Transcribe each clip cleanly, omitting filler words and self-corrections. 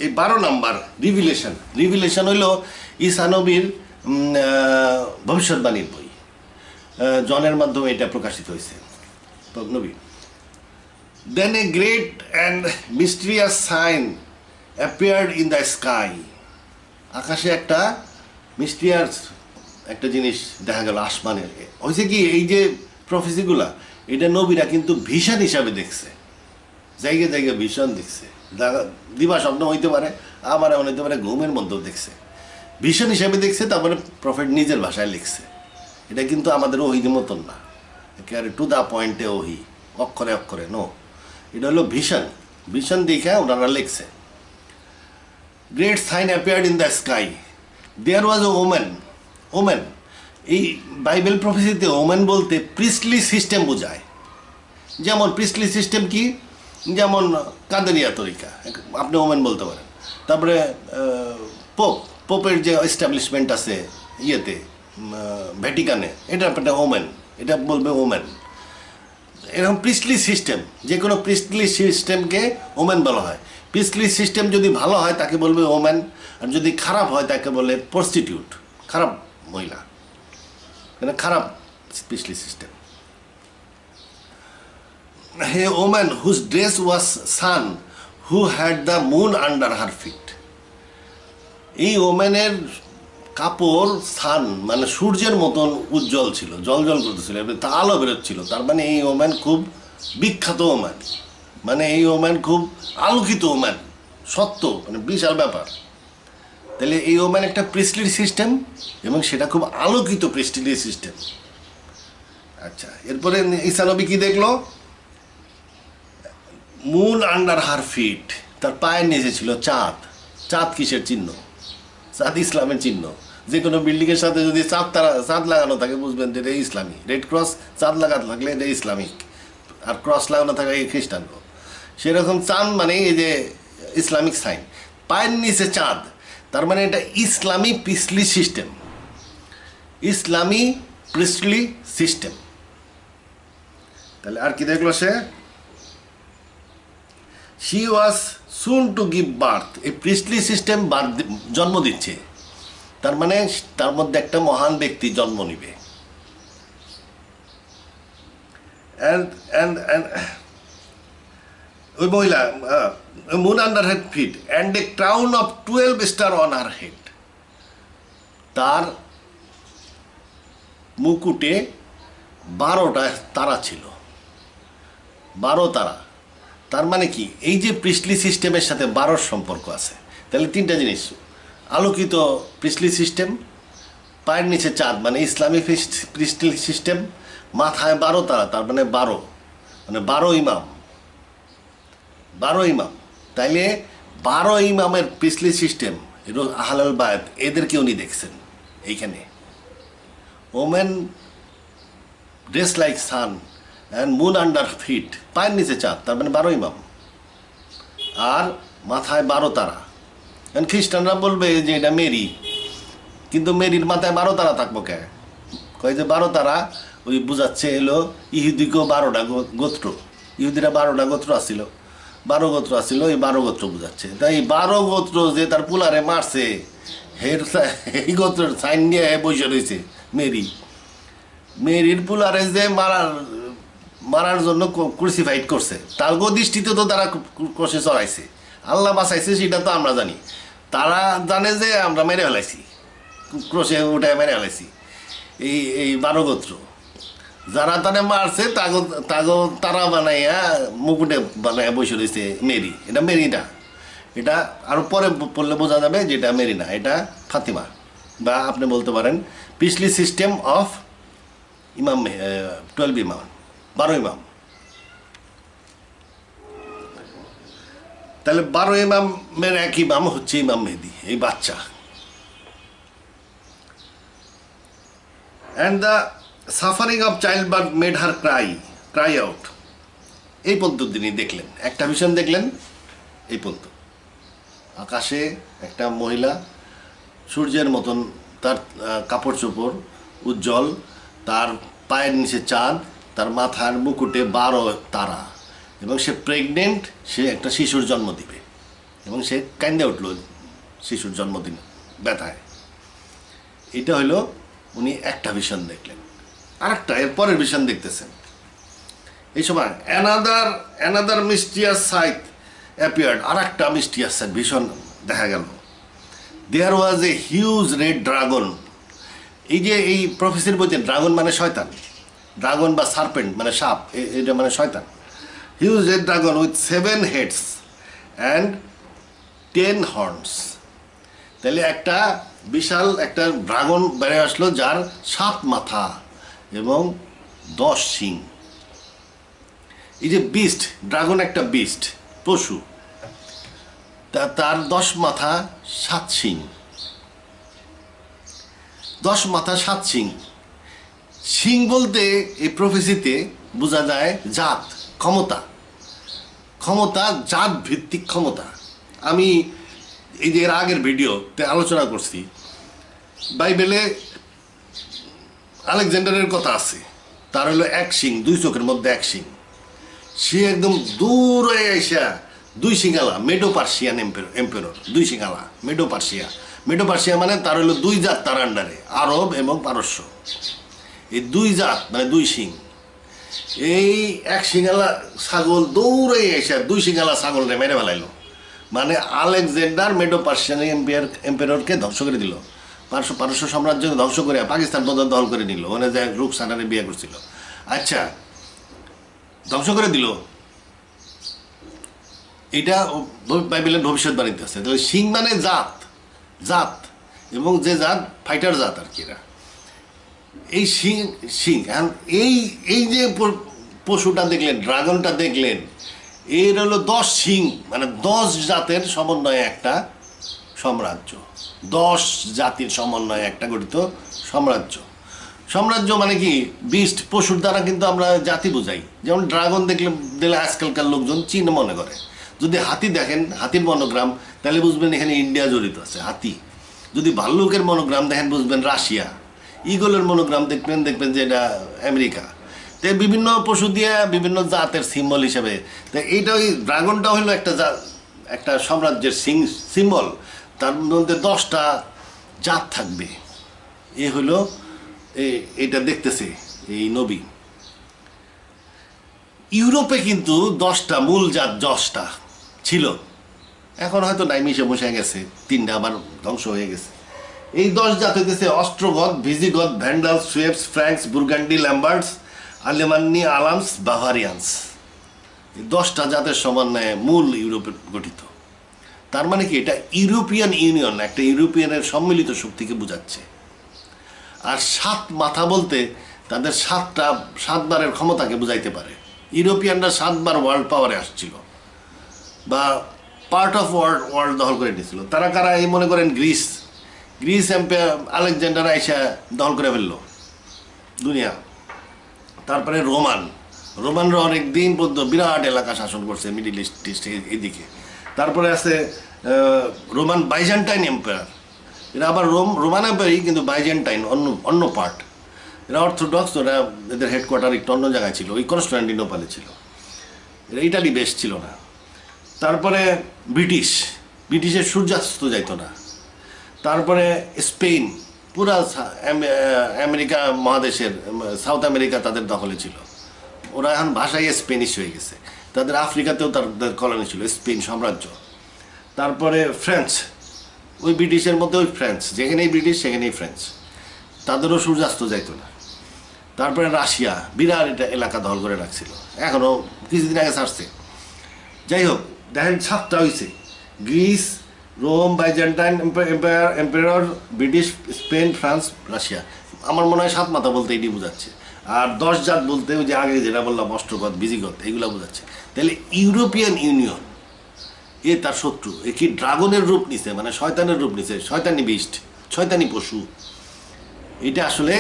এই 12 number revelation হইল ঈসা নবীর ভবিষ্যৎবাণীর বই। জনের মাধ্যমে এটা প্রকাশিত হয়েছে। নবী then a great and mysterious sign appeared in the sky. আকাশে একটা মিস্টিরিয়াস একটা জিনিস দেখা গেল আসমানের। হয়েছে কি, এই যে প্রফেসিগুলা এটা নবীরা কিন্তু ভিশন হিসাবে দেখছে, জায়গায় জায়গায় ভিশন দেখছে। দিবা স্বপ্ন হইতে পারে, আবার এমন হইতে পারে ঘুমের মধ্যেও দেখছে, ভিশন হিসাবে দেখছে। তারপরে প্রফেট নিজের ভাষায় লিখছে। এটা কিন্তু আমাদের ওহির মতন না, একেবারে টু দ্য পয়েন্টে ওহি, অক্ষরে অক্ষরে নো। এটা হলো ভিশন দেখে ওনারা লিখছে। Great sign appeared in the sky, there was a woman. এই বাইবেল প্রফেসিতে ওমেন বলতে প্রিস্টলি সিস্টেম বোঝায়। যেমন প্রিস্টলি সিস্টেম কি, যেমন কাদেরিয়া তরিকা, আপনি ওমেন বলতে পারেন। তারপরে পোপের যে এস্টাবলিশমেন্ট আছে ইয়েতে ভ্যাটিকানে, এটা একটা ওমেন, এটা বলবে ওমেন। এরকম প্রিস্টলি সিস্টেম, যে কোনো প্রিস্টলি সিস্টেমকে ওমেন বলা হয়। প্রিস্টলি সিস্টেম যদি ভালো হয় তাকে বলবে ওমেন, আর যদি খারাপ হয় তাকে বলে প্রস্টিটিউট, খারাপ মহিলা, মানে খারাপ প্রিস্টলি সিস্টেম। হে woman whose dress was sun who had the moon under her feet. এই ওমেনের কাপড় সান মানে সূর্যের মতন উজ্জ্বল ছিল, জল করতেছিল, তা আলো বেরোচ্ছিল। তার মানে এই ওমেন খুব বিখ্যাত ওমেন, মানে এই ওমেন খুব আলোকিত ওমেন, সত্য, মানে বিশাল ব্যাপার। তাহলে এই ওমেন একটা প্রিস্টলি সিস্টেম, এবং সেটা খুব আলোকিত প্রিস্টলি সিস্টেম। আচ্ছা, এরপরে ঈসা নবী কি দেখলো? মুন আন্ডার হার ফিট, তার পায়ের নিচে ছিল চাঁদ। চাঁদ কিসের চিহ্ন? চাঁদ ইসলামের চিহ্ন। যে কোনো বিল্ডিংয়ের সাথে যদি চাঁদ লাগানো থাকে বুঝবেন যে এটা ইসলামী। রেড ক্রস চাঁদ লাগাতে থাকলে এটা ইসলামিক, আর ক্রস লাগানো থাকে এই খ্রিস্টান। সেরকম চাঁদ মানে এই যে ইসলামিক সাইন, পায়ের নিচে চাঁদ, তার মানে এটা ইসলামী প্রিস্টলি সিস্টেম, ইসলামী প্রিস্টলি সিস্টেম। তাহলে আর কি দেখলো সে? She was soon to give birth. এই প্রিস্টলি সিস্টেম জন্ম দিচ্ছে, তার মানে তার মধ্যে একটা মহান ব্যক্তি জন্ম নিবে। ওই মহিলা moon under head feet and a crown of 12 star on her head. তার মুকুটে 12টা তারা ছিল, 12 তারা। তার মানে কি, এই যে প্রিস্টলি সিস্টেমের সাথে 12 সম্পর্ক আছে। তাহলে তিনটা জিনিস, আলোকিত প্রিস্টলি সিস্টেম, পায়ের নিচে চাঁদ মানে ইসলামী প্রিস্টলি সিস্টেম, মাথায় 12 তারা, তার মানে 12, মানে 12 ইমাম, 12 ইমাম। তাইলে 12 ইমামের প্রিস্টলি সিস্টেম, এটা আহলাল বায়াত, এদেরকে উনি দেখছেন এইখানে। Women dress like sun and moon under feet, পায়ের নিচে চাঁদ, তার মানে 12 ইমাম, আর মাথায় 12 তারা। খ্রিস্টানরা বলবে যে এটা মেরি, কিন্তু মেরির মাথায় 12 তারা থাকবো কে? কয় যে 12 তারা ওই বুঝাচ্ছে এলো ইহুদিকেও 12টা গোত্র, ইহুদিরা 12টা গোত্র আসছিল, 12 গোত্র আসছিল, এই 12 গোত্র বুঝাচ্ছে। তাই 12 গোত্র যে তার পুলারে মারছে, এই গোত্রের সাইন নিয়ে বসে রয়েছে মেরি। মেরির পুলারে যে মারার জন্য ক্রুসিফাইড করছে, তার দৃষ্টিতে তো তারা ক্রসে চড়াইছে, আল্লাহ বাঁচাইছে সেটা তো আমরা জানি। তারা জানে যে আমরা মেরে ফেলাইছি, ক্রসে উঠে মেরে ফেলাইছি। এই 12 গোত্র যারা তারা মারছে, তারা বানাইয়া মুকুটে বানাইয়া বসে রয়েছে মেরি। এটা মেরি না, এটা আরও পরে পড়লে বোঝা যাবে যে এটা মেরি না, এটা ফাতিমা, বা আপনি বলতে পারেন প্রিস্টলি সিস্টেম অফ ইমাম 12 ইমাম, 12 ইমাম। তাহলে 12 ইমামের এক ইমাম হচ্ছে ইমাম মেহেদী, এই বাচ্চা। And the suffering of child birth made her Cry out. এই পর্যন্ত তিনি দেখলেন, একটা ভিশন দেখলেন এই পর্যন্ত। আকাশে একটা মহিলা, সূর্যের মতন তার কাপড় চোপড় উজ্জ্বল, তার পায়ের নিচে চাঁদ, তার মাথার মুকুটে 12 তারা, এবং সে প্রেগনেন্ট, সে একটা শিশুর জন্ম দিবে। এবং সে কান্দে উঠল শিশুর জন্মদিন ব্যথায়। এটা হলো উনি একটা ভিশন দেখলেন। আরেকটা এর পরের ভিশন দেখতেছেন। এই সময় অ্যানাদার মিস্টিয়াস সাইট অ্যাপিয়ার্ড, আর একটা মিস্টিয়াস সাইট ভিশন দেখা গেল। দেয়ার was a huge red dragon. এই যে এই প্রফেসর বলছেন ড্রাগন মানে শয়তান, ড্রাগন বা সার্পেন্ট মানে সাপ, এটা মানে শয়তান। Huge red dragon with 7 heads and 10 horns. তাহলে একটা বিশাল একটা ড্রাগন বেড়ে আসলো যার 7 মাথা এবং 10 শিং। এই যে বিস্ট, ড্রাগন একটা বিস্ট পশু, তার 10 মাথা 7 শিং, 10 মাথা 7 শিং। শিং বলতে এই প্রফেসিতে বোঝা যায় জাত, ক্ষমতা, ক্ষমতা, জাত ভিত্তিক ক্ষমতা। আমি এই যে এর আগের ভিডিওতে আলোচনা করছি, বাইবেলে আলেকজান্ডারের কথা আছে, তার হলো 1 শিং, 2 চোখের মধ্যে 1 শিং। সে একদম দূর হয়ে আইসা 2 শিঙালা মেডো পার্সিয়ান এম্পেরর, 2 শিঙালা মেডো পার্সিয়া। মেডো পার্সিয়া মানে তার হলো 2 জাত তার আন্ডারে, আরব এবং পারস্য। এই 2 জাত মানে 2 শিং। এই 1 শিঙালা ছাগল দৌড়ে এসে 2 শিঙালা ছাগলরে মেরে ফেলাইলো। মানে আলেকজান্ডার মেডো পার্সিয়ান এম্পেররকে ধ্বংস করে দিল, পারস্য সাম্রাজ্যকে ধ্বংস করে পাকিস্তান পর্যন্ত দখল করে নিল। ওখানে যে রুকসানারে বিয়ে করছিল, আচ্ছা ধ্বংস করে দিল। এটা বাইবেলের ভবিষ্যৎবাণীতে আছে। তাহলে সিং মানে জাত, জাত, এবং যে জাত ফাইটার জাত আর কি এরা। এই সিং এই এই যে পশুটা দেখলেন, ড্রাগনটা দেখলেন, এর হলো 10 শিং, মানে 10 জাতের সমন্বয়ে একটা সাম্রাজ্য, 10 জাতির সমন্বয়ে একটা গঠিত সাম্রাজ্য। সাম্রাজ্য মানে কি বিস্ট, পশুর দ্বারা কিন্তু আমরা জাতি বোঝাই। যেমন ড্রাগন দিলে আজকালকার লোকজন চীন মনে করে। যদি হাতি দেখেন, হাতির মনোগ্রাম, তাহলে বুঝবেন এখানে ইন্ডিয়া জড়িত আছে, হাতি। যদি ভাল্লুকের মনোগ্রাম দেখেন বুঝবেন রাশিয়া। ইগলের মনোগ্রাম দেখবেন যে এটা আমেরিকা। তো বিভিন্ন পশু দিয়ে বিভিন্ন জাতের সিম্বল হিসেবে, তো এইটা ওই ড্রাগনটা হইলো একটা সাম্রাজ্যের সিম্বল। তার মধ্যে 10টা জাত থাকবে। এ হলো এটা দেখতেছে এই নবী। ইউরোপে কিন্তু 10টা মূল জাত 10টা ছিল, এখন হয়তো নাই, মিশে বসে গেছে, 3টা আবার ধ্বংস হয়ে গেছে। এই 10 জাত হইতেছে অস্ট্রোগথ, ভিজিগথ, ভ্যান্ডালস, সুয়েবস, ফ্র্যাঙ্কস, বুরগান্ডি, ল্যাম্বার্টস, আলেমানি, আলামস, বাভারিয়ান্স। এই 10টা জাতের সমন্বয়ে মূল ইউরোপে গঠিত। তার মানে কি এটা ইউরোপিয়ান ইউনিয়ন, একটা ইউরোপিয়ানের সম্মিলিত শক্তিকে বোঝাচ্ছে। আর 7 মাথা বলতে তাদের 7বারের ক্ষমতাকে বুঝাইতে পারে। ইউরোপিয়ানরা 7বার ওয়ার্ল্ড পাওয়ারে আসছিল বা পার্ট অফ ওয়ার্ল্ড দখল করে নিয়েছিল। তারা কারা? এই মনে করেন গ্রিস আলেকজান্ডার আইসা দখল করে ফেললো দুনিয়া। তারপরে রোমানরা অনেক দিন পর্যন্ত বিরাট এলাকা শাসন করছে মিডিল ইস্ট এদিকে। তারপরে আছে রোমান বাইজেন্টাইন এম্পায়ার। এরা আবার রোমান এম্পায়ারই, কিন্তু বাইজেন্টাইন অন্য পার্ট। এরা অর্থোডক্স, ওরা এদের হেডকোয়ার্টার একটু অন্য জায়গায় ছিল, ওই কনস্টান্টিনোপলে ছিল। এরা ইটালি বেশ ছিল না। তারপরে ব্রিটিশের সূর্যাস্ত যাইতো না। তারপরে স্পেন, পুরা আমেরিকা মহাদেশের সাউথ আমেরিকা তাদের দখলে ছিল। ওরা এখন ভাষায় স্পেনিশ হয়ে গেছে। তাদের আফ্রিকাতেও তাদের কলোনি ছিল, স্পেন সাম্রাজ্য। তারপরে ফ্রান্স, ওই ব্রিটিশের মধ্যে ওই ফ্রান্স, যেখানেই ব্রিটিশ সেখানেই ফ্রান্স, তাদেরও সূর্যাস্ত যাইতো না। তারপরে রাশিয়া বিরাট এটা এলাকা দখল করে রাখছিল, এখনও কিছুদিন আগে ছাড়ছে। যাই হোক, দেখেন 7টা হয়েছে: Greece, Rome, Byzantine empire, British, Spain, France, Russia. আমার মনে হয় 7 মাথা বলতে এটি বোঝাচ্ছে। আর 10 জাত বলতে ওই যে আগে যেটা বললাম অস্ট্রোগথ, ভিজিগথ, এগুলো বোঝাচ্ছে। তাহলে ইউরোপিয়ান ইউনিয়ন এ তার শত্রু। এ কি ড্রাগনের রূপ নিছে, মানে শয়তানের রূপ নিছে, শয়তানি বিস্ট, শয়তানি পশু। এটা আসলে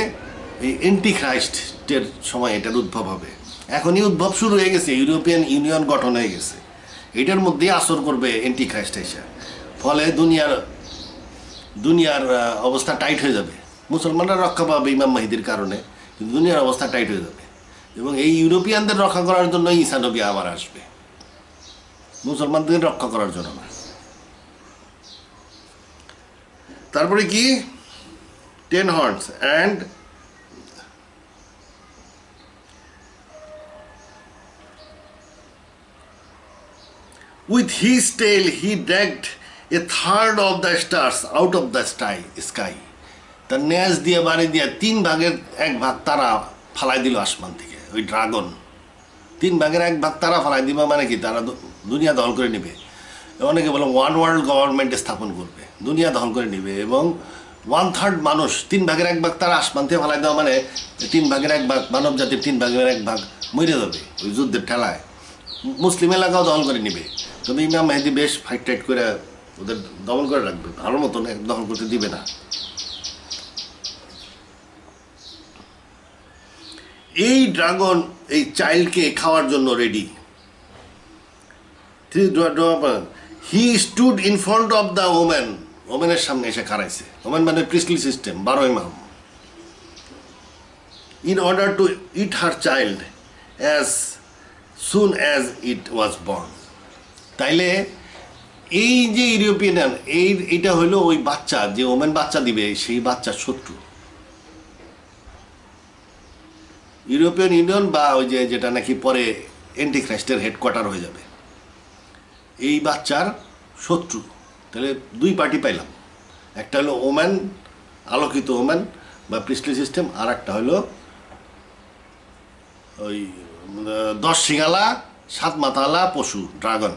এই এন্টি খ্রাইস্টের সময় এটার উদ্ভব হবে। এখনই উদ্ভব শুরু হয়ে গেছে, ইউরোপিয়ান ইউনিয়ন গঠন হয়ে গেছে। এটার মধ্যেই আসর করবে এন্টি খ্রাইস্ট এসে। ফলে দুনিয়ার অবস্থা টাইট হয়ে যাবে। মুসলমানরা রক্ষা পাবে ইমাম মাহিদির কারণে, কিন্তু দুনিয়ার অবস্থা টাইট হয়ে যাবে। এবং এই ইউরোপিয়ানদের রক্ষা করার জন্য ঈসা নবী আবার আসবে, মুসলমানদের রক্ষা করার জন্য না। তারপরে কি 10 horns and with his tail he dragged a third of the stars out of the sky. তার নেজ দিয়ে বাড়ি দিয়ে 3 ভাগের 1 ভাগ তারা ফালাই দিল আসমান থেকে। ওই ড্রাগন 3 ভাগের 1 ভাগ তারা ফালাই দিবা মানে কি, তারা দুনিয়া দখল করে নেবে। অনেকে বলে ওয়ান ওয়ার্ল্ড গভর্নমেন্ট স্থাপন করবে, দুনিয়া দখল করে নেবে, এবং 1/3 মানুষ 3 ভাগের 1 ভাগ তারা আসমান থেকে ফালাই দেওয়া মানে 3 ভাগের 1 ভাগ মানব জাতির 3 ভাগের 1 ভাগ মরে যাবে ওই যুদ্ধের ঠেলায়। মুসলিম এলাকাও দখল করে নিবে, তবে ইমাম মেহেদী বেশ ফাইট টাইট করে ওদের দমন করে রাখবে, ভালো মতন দখল করতে দিবে না। এই ড্রাগন এই চাইল্ডকে খাওয়ার জন্য রেডি। He stood in front of the woman, ওমেনের সামনে এসে খাড়াইছে। ওমেন মানে প্রিস্টলি সিস্টেম, 12 ইমাম। In order to eat her child as soon as it was born. তাইলে এই যে ইউরোপিয়ান এইটা হলো ওই বাচ্চা, যে ওমেন বাচ্চা দিবে সেই বাচ্চার শত্রু। ইউরোপিয়ান ইউনিয়ন বা ওই যেটা নাকি পরে অ্যান্টিখ্রাইস্টের হেডকোয়ার্টার হয়ে যাবে, এই বাচ্চার শত্রু। তাহলে 2 পার্টি পাইলাম, একটা হলো ওমেন, আলোকিত ওমেন বা প্রিস্টলি সিস্টেম, আর একটা হলো ওই 10 শিঙালা 7 মাথাওয়ালা পশু ড্রাগন,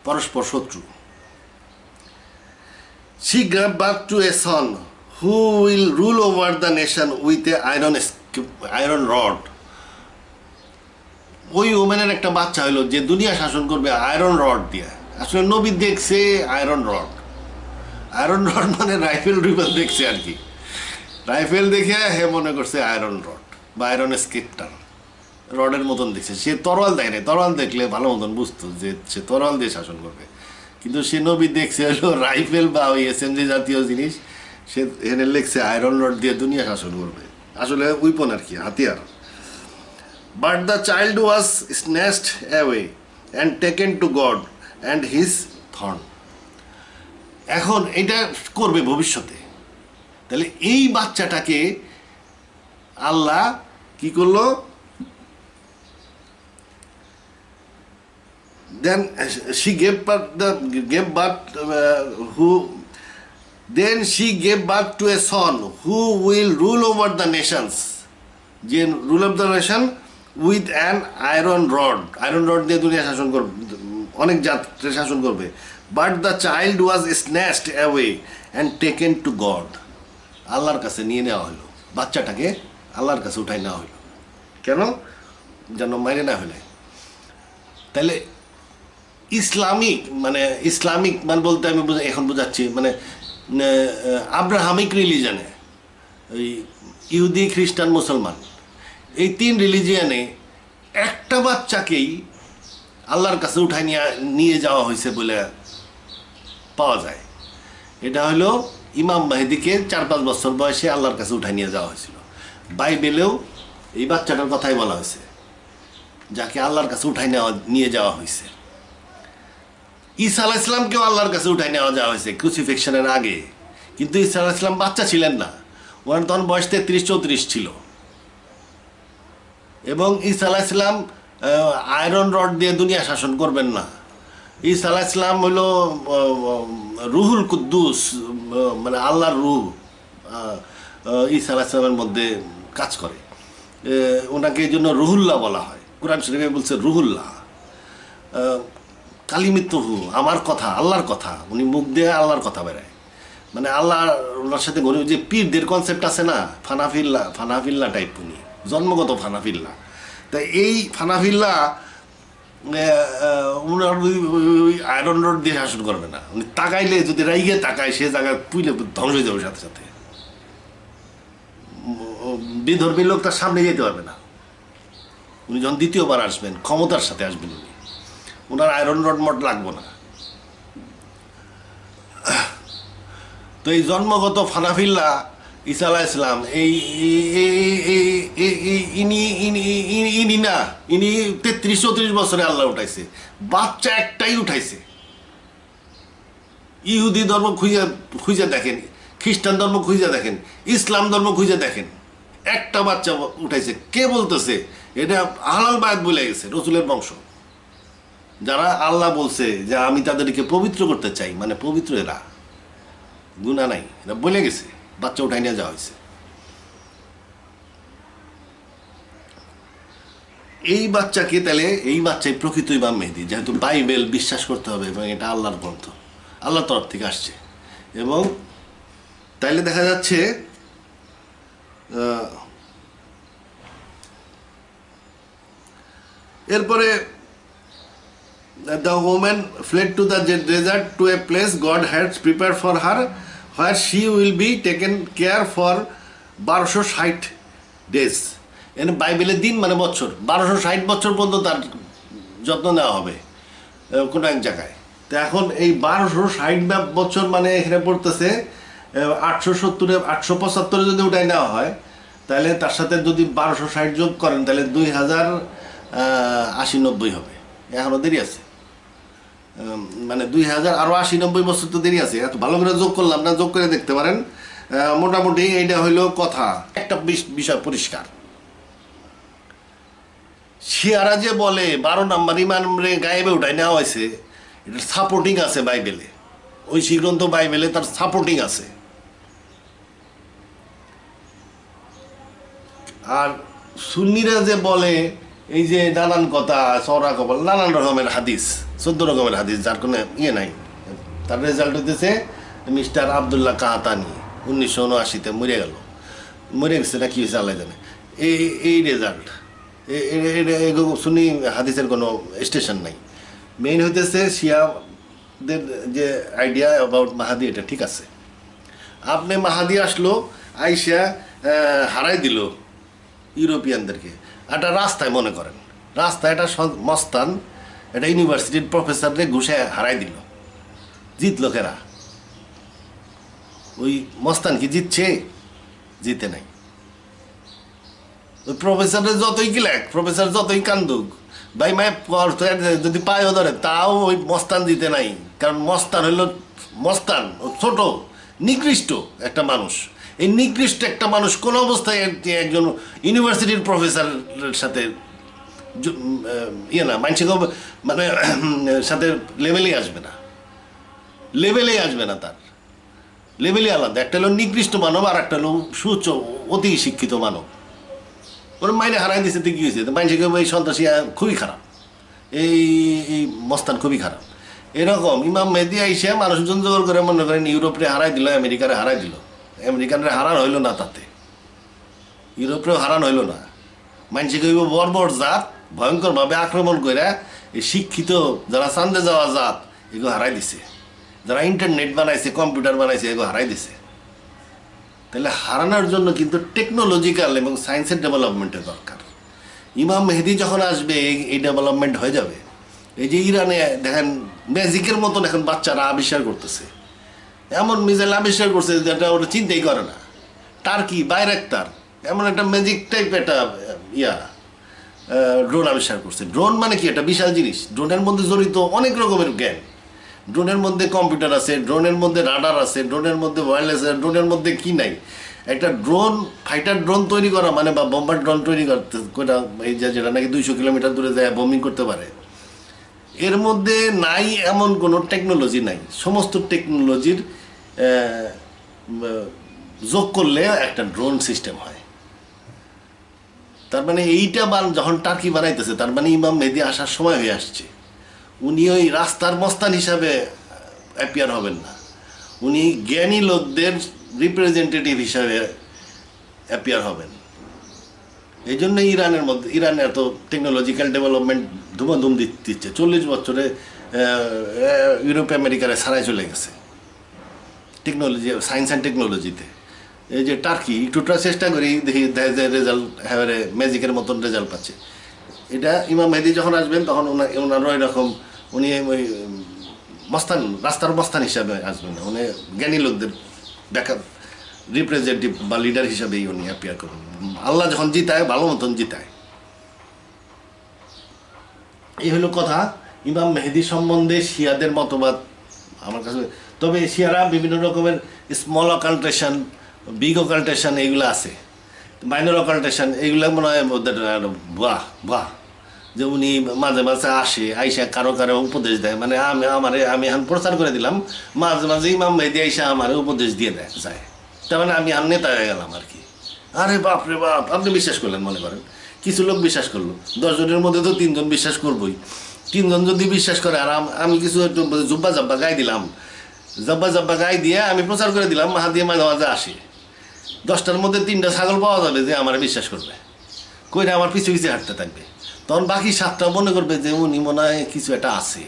পরস্পর শত্রু। She gave birth to a son who will rule over the nation with a iron rod. ওই ওমেনের একটা বাচ্চা হলো যে দুনিয়া শাসন করবে আয়রন রড দিয়ে। আসলে নবী দেখছে আয়রন রড, আয়রন রড মানে রাইফেল দেখছে আর কি, রাইফেল দেখে হে মনে করছে আয়রন রড বা আয়রন স্কেপটার, রডের মতন দেখছে। সে তরোয়াল দেয় না, তরোয়াল দেখলে ভালো মতন বুঝতো যে সে তরোয়াল দিয়ে শাসন করবে, কিন্তু সে নবী দেখছে হলো রাইফেল বা ওই SMG জাতীয় জিনিস, সে এখানে লেখছে আয়রন রড দিয়ে দুনিয়া শাসন করবে। আসলে উইপন আর কি, হাতিয়ার। But the child was snatched away and taken to God and his throne. এখন এটা করবে ভবিষ্যতে। তাহলে এই বাচ্চাটাকে আল্লাহ কি করলো? Then she gave birth to a son who will rule over the nations. যে rule of the nation with an iron rod. Iron rod দিয়ে দুনিয়া শাসন করবে, অনেক জাতকে শাসন করবে। But the child was snatched away and taken to God. আল্লাহর কাছে নিয়ে নেওয়া হলো, বাচ্চাটাকে আল্লাহর কাছে উঠাই নেওয়া হলো। কেন? যেন মাইরে না হলে। তাহলে ইসলামিক মানে বলতে আমি এখন বোঝাচ্ছি, মানে আব্রাহামিক রিলিজনে, ওই ইহুদি, খ্রিস্টান, মুসলমান, এই 3 রিলিজিয়ানে একটা বাচ্চাকেই আল্লাহর কাছে উঠাই নিয়ে যাওয়া হয়েছে বলে পাওয়া যায়। এটা হলো ইমাম মেহেদীকে 4-5 বছর বয়সে আল্লাহর কাছে উঠাই নিয়ে যাওয়া হয়েছিল। বাইবেলেও এই বাচ্চাটার কথাই বলা হয়েছে, যাকে আল্লাহর কাছে উঠাই নিয়ে যাওয়া হয়েছে। ঈসা আলাইহিস সালামকেও আল্লাহর কাছে উঠাই নেওয়া যাওয়া হয়েছে ক্রুসিফিকশনের আগে, কিন্তু ঈসা আলাইহিস সালাম বাচ্চা ছিলেন না, ওনার তখন বয়স 33-34 ছিল। এবং ঈসা আলাইহিস সালাম আয়রন রড দিয়ে দুনিয়া শাসন করবেন না। ঈসা আলাইহিস সালাম হলো রুহুল কুদ্দুস, মানে আল্লাহর রুহ ঈসা আলাইহিস সালামের মধ্যে কাজ করে, ওনাকে এই জন্য রুহুল্লাহ বলা হয়। কোরআন শরীফে বলছে রুহুল্লাহ, কালিমিতুহু, আমার কথা, আল্লাহর কথা, উনি মুখ দিয়ে আল্লাহর কথা বেরায়, মানে আল্লাহ ওনার সাথে ঘরে যে পীরদের কনসেপ্ট আছে না, ফানাফিল্লা টাইপ, উনি জন্মগত ফানাফিল্লা। তাই এই ফানাফিল্লা ওনার ওই আয়রন রড দিয়ে শাসন করবে না। উনি তাকাইলে যদি রাইগে তাকায়, সে জায়গায় পুইলে ধ্বংস হয়ে যাবে সাথে সাথে, বিধর্মী লোক তার সামনে যেতে পারবে না। উনি যখন দ্বিতীয়বার আসবেন, ক্ষমতার সাথে আসবেন, উনি, ওনার আয়রন রড মট লাগবো না। তো এই জন্মগত ফানাফিল্লা ঈসা আলাইহিস সালাম ইনি 33-34 বছরে আল্লাহ উঠাইছে, বাচ্চা একটাই উঠাইছে। ইহুদি ধর্ম খুঁজে খুঁজে দেখেন, খ্রিস্টান ধর্ম খুঁজে দেখেন, ইসলাম ধর্ম খুঁজে দেখেন, একটা বাচ্চা উঠাইছে। কে বলতেছে? এটা হালাল বায়াত বলে গেছে রসুলের বংশ। যারা আল্লাহ বলছে যে আমি তাদেরকে পবিত্র করতে চাই, মানে পবিত্র এরা, গুনাহ নাই, এরা বলে গেছে, বাচ্চা উঠাই নিয়ে যাওয়া হয়েছে। এই বাচ্চাকে তাহলে এই বাচ্চাই প্রকৃত ইমাম মেহেদী, যেহেতু বাইবেল বিশ্বাস করতে হবে এবং এটা আল্লাহর গ্রন্থ, আল্লাহর তরফ থেকে আসছে। এবং তাইলে দেখা যাচ্ছে এরপরে the woman fled to the desert to a place God had prepare for her, where she will be taken care for 1260 days. এখানে বাইবেলের দিন মানে বছর, 1260 বছর পর্যন্ত তার যত্ন নেওয়া হবে কোনো এক জায়গায়। তো এখন এই 1260 বছর মানে এখানে পড়তেছে 870 875 যদি ওটাই নেওয়া হয়, তাহলে তার সাথে যদি 1260 যোগ করেন তাহলে 2080-90 হবে। এখনও দেরি আছে, মানে 2000 আরও 80-90 বছর তো দেরি আছে। এত ভালো করে যোগ করলাম না, যোগ করে দেখতে পারেন। মোটামুটি এইটা হইল কথা। একটা বিষয় পরিষ্কার, শিয়ারা যে বলে 12 নম্বর ইমামরে গায়েবে উঠাই নেওয়া হয়েছে, এটার সাপোর্টিং আছে বাইবেলে, ঐশী গ্রন্থ বাইবেলে তার সাপোর্টিং আছে। আর সুন্নিরা যে বলে এই যে নানান কথা, চওড়া কপাল, নানান রকমের হাদিস, 14 রকমের হাদিস, যার কোনো ইয়ে নাই, তার রেজাল্ট হইতেছে মিস্টার আবদুল্লাহ কাহাতানি 1979-তে মরে গেল, মরে গেছে না কি হয়েছে আল্লাহ জানে। এই রেজাল্ট, সুন্নি হাদিসের কোনো স্টেশন নাই। মেইন হইতেছে শিয়াদের যে আইডিয়া অ্যাবাউট মাহাদি, এটা ঠিক আছে। আপনি মাহাদি আসলো, আইসা হারাই দিল ইউরোপিয়ানদেরকে একটা রাস্তায়, মনে করেন রাস্তায় একটা মস্তান একটা ইউনিভার্সিটির প্রফেসরকে ঘুষে হারাই দিল, জিত লোকেরা। ওই মস্তান কি জিতছে? জিতে নাই। ওই প্রফেসরের যতই কিলাক, প্রফেসর যতই কান্দুক, ভাই মায় যদি পায়ও ধরে, তাও ওই মস্তান জিতে নাই। কারণ মস্তান হইল মস্তান, ছোট নিকৃষ্ট একটা মানুষ। এই নিকৃষ্ট একটা মানুষ কোন অবস্থায় একজন ইউনিভার্সিটির প্রফেসরের সাথে ইয়ে না, মানসিক মানে সাথে লেভেলেই আসবে না, লেভেলেই আসবে না, তার লেভেলই আলাদা। একটা হলো নিকৃষ্ট মানব, আর একটা হলো সুউচ্চ অতি শিক্ষিত মানব। ওর মাইনে হারাই দিচ্ছে তো কি হয়েছে? মানসিক এই সন্ত্রাসী খুবই খারাপ, এই এই মস্তান খুবই খারাপ। এরকম ইমাম মেহেদী আইসা মানুষজন জোগাড় করে, মনে করেন ইউরোপে হারাই দিল, আমেরিকারে হারাই দিল। আমেরিকানরা হারান হইল না, তাতে ইউরোপেও হারান হইল না। মানসিক হইব বর্বর জাত, ভয়ঙ্করভাবে আক্রমণ করে এই শিক্ষিত যারা চান্দে যাওয়া জাত, এগুলো হারাই দিছে। যারা ইন্টারনেট বানাইছে, কম্পিউটার বানাইছে, এগুলো হারাই দিছে। তাহলে হারানোর জন্য কিন্তু টেকনোলজিক্যাল এবং সায়েন্সের ডেভেলপমেন্টের দরকার। ইমাম মেহেদী যখন আসবে এই ডেভেলপমেন্ট হয়ে যাবে। এই যে ইরানে দেখেন ম্যাজিকের মতন এখন বাচ্চারা আবিষ্কার করতেছে, এমন মিসাইল আবিষ্কার করছে যেটা ওরা চিন্তাই করে না। টার্কি বাইরাক্তার এমন একটা ম্যাজিক টাইপ একটা ড্রোন আবিষ্কার করছে। ড্রোন মানে কি? একটা বিশাল জিনিস। ড্রোনের মধ্যে জড়িত অনেক রকমের জ্ঞান। ড্রোনের মধ্যে কম্পিউটার আছে, ড্রোনের মধ্যে রাডার আছে, ড্রোনের মধ্যে ওয়্যারলেস আছে, ড্রোনের মধ্যে কি নাই। একটা ড্রোন, ফাইটার ড্রোন তৈরি করা মানে, বা বোম্বার ড্রোন তৈরি করতে, এই যেটা নাকি 200 কিলোমিটার দূরে যায় বোমিং করতে পারে, এর মধ্যে নাই এমন কোনো টেকনোলজি নাই। সমস্ত টেকনোলজির যোগ করলে একটা ড্রোন সিস্টেম হয়। তার মানে এইটা যখন টার্কি বানাইতেছে, তার মানে ইমাম মেহেদী আসার সময় হয়ে আসছে। উনি ওই রাস্তার মস্তান হিসাবে অ্যাপিয়ার হবেন না, উনি জ্ঞানী লোকদের রিপ্রেজেন্টেটিভ হিসাবে অ্যাপিয়ার হবেন। এই জন্য ইরানে এত টেকনোলজিক্যাল ডেভেলপমেন্ট ধুমাধুম দিচ্ছে। 40 বছরে ইউরোপ আমেরিকারে ছাড়াই চলে গেছে টেকনোলজি, সায়েন্স অ্যান্ড টেকনোলজিতে। এই যে টার্কি একটুটা চেষ্টা করি, দেখি রেজাল্ট হ্যাঁ ম্যাজিকের মতন রেজাল্ট পাচ্ছে। এটা ইমাম মেহেদী যখন আসবেন তখন ওনারও এরকম, উনি ওই মস্তান, রাস্তার মস্তান হিসাবে আসবেন না, উনি জ্ঞানী লোকদের ব্যাকআপ রিপ্রেজেন্টেটিভ বা লিডার হিসাবেই উনি অ্যাপিয়ার করবেন। আল্লাহ যখন জিতায়, ভালো মতন জিতায়। এই হলো কথা। ইমাম মেহেদী সম্বন্ধে শিয়াদের মতবাদ আমার কাছে তবে এশিয়ারা বিভিন্ন রকমের স্মল অকাল্টেশন, বিগ অকাল্টেশন এগুলো আছে, মাইনর অকাল্টেশন এগুলো মনে হয় ওদের বাহ বাহ, যে উনি মাঝে মাঝে আসে, আইসা কারো কারো উপদেশ দেয়, মানে আমি এখন প্রচার করে দিলাম, মাঝে মাঝে ইমাম মেহেদী আইসা আমার উপদেশ দিয়ে দেয় যায়, তার মানে আমি আর নেতা হয়ে গেলাম আর কি। আরে বাপ রে বাপ, আপনি বিশ্বাস করলেন, মনে করেন কিছু লোক বিশ্বাস করলো, 10 জনের মধ্যে তো 3 জন বিশ্বাস করবোই। 3 জন যদি বিশ্বাস করে, আর আমি কিছু একটু জুব্বা জাব্বা গায়ে দিলাম, জব্বা গায়ে দিয়ে আমি প্রচার করে দিলাম, হাত দিয়ে মাঝে মাঝে আসি, 10টার মধ্যে 3টা ছাগল পাওয়া যাবে যে আমার বিশ্বাস করবে, কইরা আমার পিছু পিছিয়ে হাঁটতে থাকবে। তখন বাকি 7টা মনে করবে যে উনি মনে হয় কিছু একটা আছে,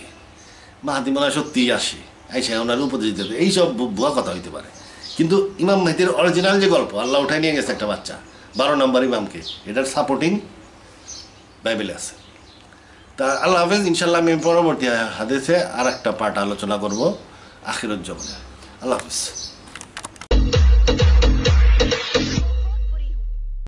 মাহাদি মনে হয় সত্যিই আসে, আইসা ওনার উপদেশ দেবে, এইসব ভুয়া কথা হইতে পারে। কিন্তু ইমাম মেহেদীর অরিজিনাল যে গল্প, আল্লাহ উঠাই নিয়ে গেছে একটা বাচ্চা 12 নম্বর ইমামকে, এটার সাপোর্টিং বাইবেলে আছে। তা আল্লাহ হাফেজ, ইনশাল্লাহ আমি পরবর্তী হাদিসে আর একটা পার্ট আলোচনা করবো আখিরুজ্জামানে। আল্লাহ হাফেজ।